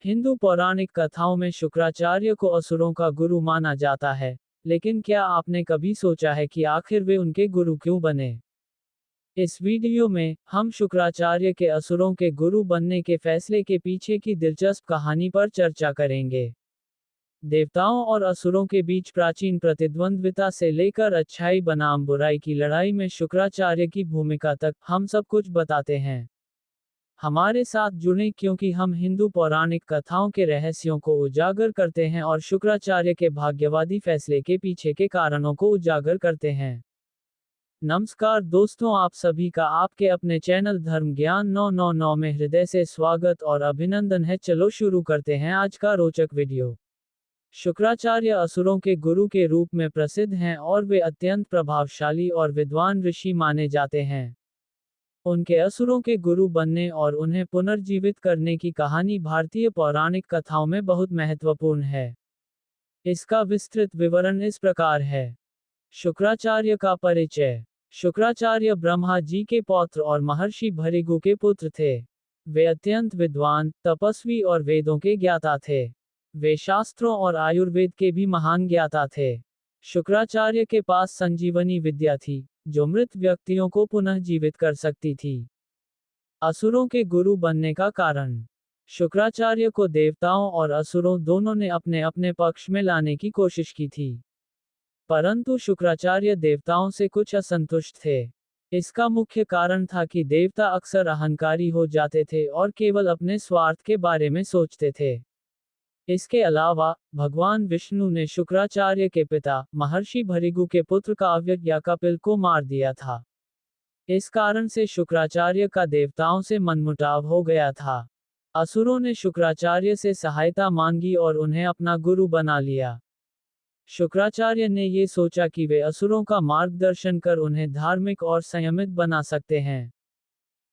हिंदू पौराणिक कथाओं में शुक्राचार्य को असुरों का गुरु माना जाता है, लेकिन क्या आपने कभी सोचा है कि आखिर वे उनके गुरु क्यों बने? इस वीडियो में हम शुक्राचार्य के असुरों के गुरु बनने के फैसले के पीछे की दिलचस्प कहानी पर चर्चा करेंगे। देवताओं और असुरों के बीच प्राचीन प्रतिद्वंद्विता से लेकर अच्छाई बनाम बुराई की लड़ाई में शुक्राचार्य की भूमिका तक हम सब कुछ बताते हैं। हमारे साथ जुड़ें क्योंकि हम हिंदू पौराणिक कथाओं के रहस्यों को उजागर करते हैं और शुक्राचार्य के भाग्यवादी फैसले के पीछे के कारणों को उजागर करते हैं। नमस्कार दोस्तों, आप सभी का आपके अपने चैनल धर्म ज्ञान 999 में हृदय से स्वागत और अभिनंदन है। चलो शुरू करते हैं आज का रोचक वीडियो। शुक्राचार्य असुरों के गुरु के रूप में प्रसिद्ध हैं और वे अत्यंत प्रभावशाली और विद्वान ऋषि माने जाते हैं। उनके असुरों के गुरु बनने और उन्हें पुनर्जीवित करने की कहानी भारतीय पौराणिक कथाओं में बहुत महत्वपूर्ण है। इसका विस्तृत विवरण इस प्रकार है। शुक्राचार्य का परिचय। शुक्राचार्य ब्रह्मा जी के पौत्र और महर्षि भृगु के पुत्र थे। वे अत्यंत विद्वान, तपस्वी और वेदों के ज्ञाता थे। वे शास्त्रों और आयुर्वेद के भी महान ज्ञाता थे। शुक्राचार्य के पास संजीवनी विद्या थी, जो मृत व्यक्तियों को पुनः जीवित कर सकती थी। असुरों के गुरु बनने का कारण। शुक्राचार्य को देवताओं और असुरों दोनों ने अपने अपने पक्ष में लाने की कोशिश की थी, परंतु शुक्राचार्य देवताओं से कुछ असंतुष्ट थे। इसका मुख्य कारण था कि देवता अक्सर अहंकारी हो जाते थे और केवल अपने स्वार्थ के बारे में सोचते थे। इसके अलावा, भगवान विष्णु ने शुक्राचार्य के पिता, महर्षि भृगु के पुत्र काव्यज्ञ कपिल को मार दिया था। इस कारण से शुक्राचार्य का देवताओं से मनमुटाव हो गया था। असुरों ने शुक्राचार्य से सहायता मांगी और उन्हें अपना गुरु बना लिया। शुक्राचार्य ने ये सोचा कि वे असुरों का मार्गदर्शन कर उन्हें धार्मिक और संयमित बना सकते हैं।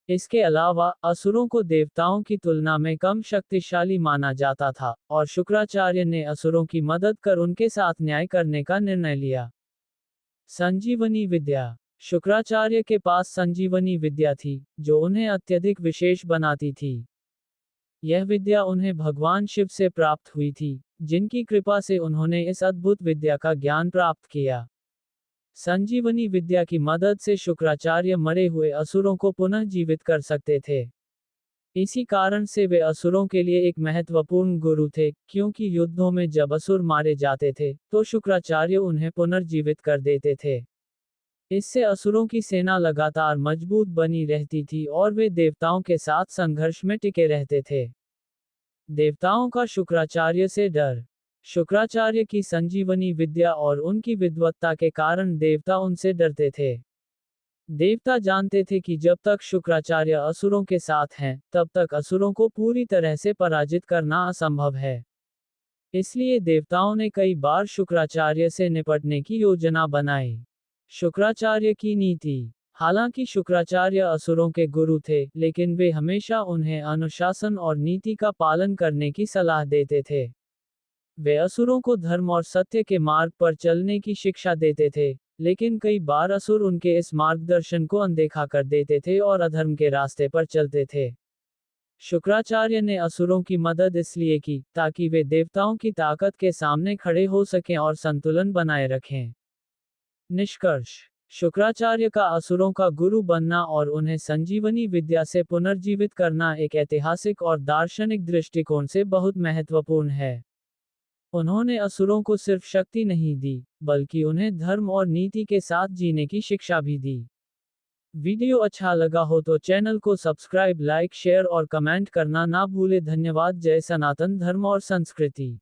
इसके अलावा, असुरों को देवताओं की तुलना में कम शक्तिशाली माना जाता था, और शुक्राचार्य ने असुरों की मदद कर उनके साथ न्याय करने का निर्णय लिया। संजीवनी विद्या। शुक्राचार्य के पास संजीवनी विद्या थी, जो उन्हें अत्यधिक विशेष बनाती थी। यह विद्या उन्हें भगवान शिव से प्राप्त हुई थी, जिनकी कृपा से उन्होंने इस अद्भुत विद्या का ज्ञान प्राप्त किया। संजीवनी विद्या की मदद से शुक्राचार्य मरे हुए असुरों को पुनः जीवित कर सकते थे। इसी कारण से वे असुरों के लिए एक महत्वपूर्ण गुरु थे, क्योंकि युद्धों में जब असुर मारे जाते थे, तो शुक्राचार्य उन्हें पुनर्जीवित कर देते थे। इससे असुरों की सेना लगातार मजबूत बनी रहती थी और वे देवताओं के साथ संघर्ष में टिके रहते थे। देवताओं का शुक्राचार्य से डर। शुक्राचार्य की संजीवनी विद्या और उनकी विद्वत्ता के कारण देवता उनसे डरते थे। देवता जानते थे कि जब तक शुक्राचार्य असुरों के साथ हैं, तब तक असुरों को पूरी तरह से पराजित करना असंभव है। इसलिए देवताओं ने कई बार शुक्राचार्य से निपटने की योजना बनाई। शुक्राचार्य की नीति। हालांकि शुक्राचार्य असुरों के गुरु थे, लेकिन वे हमेशा उन्हें अनुशासन और नीति का पालन करने की सलाह देते थे। वे असुरों को धर्म और सत्य के मार्ग पर चलने की शिक्षा देते थे, लेकिन कई बार असुर उनके इस मार्गदर्शन को अनदेखा कर देते थे और अधर्म के रास्ते पर चलते थे। शुक्राचार्य ने असुरों की मदद इसलिए की, ताकि वे देवताओं की ताकत के सामने खड़े हो सकें और संतुलन बनाए रखें। निष्कर्ष। शुक्राचार्य का असुरों का गुरु बनना और उन्हें संजीवनी विद्या से पुनर्जीवित करना एक ऐतिहासिक और दार्शनिक दृष्टिकोण से बहुत महत्वपूर्ण है। उन्होंने असुरों को सिर्फ शक्ति नहीं दी, बल्कि उन्हें धर्म और नीति के साथ जीने की शिक्षा भी दी। वीडियो अच्छा लगा हो तो चैनल को सब्सक्राइब, लाइक, शेयर और कमेंट करना ना भूले। धन्यवाद। जय सनातन धर्म और संस्कृति।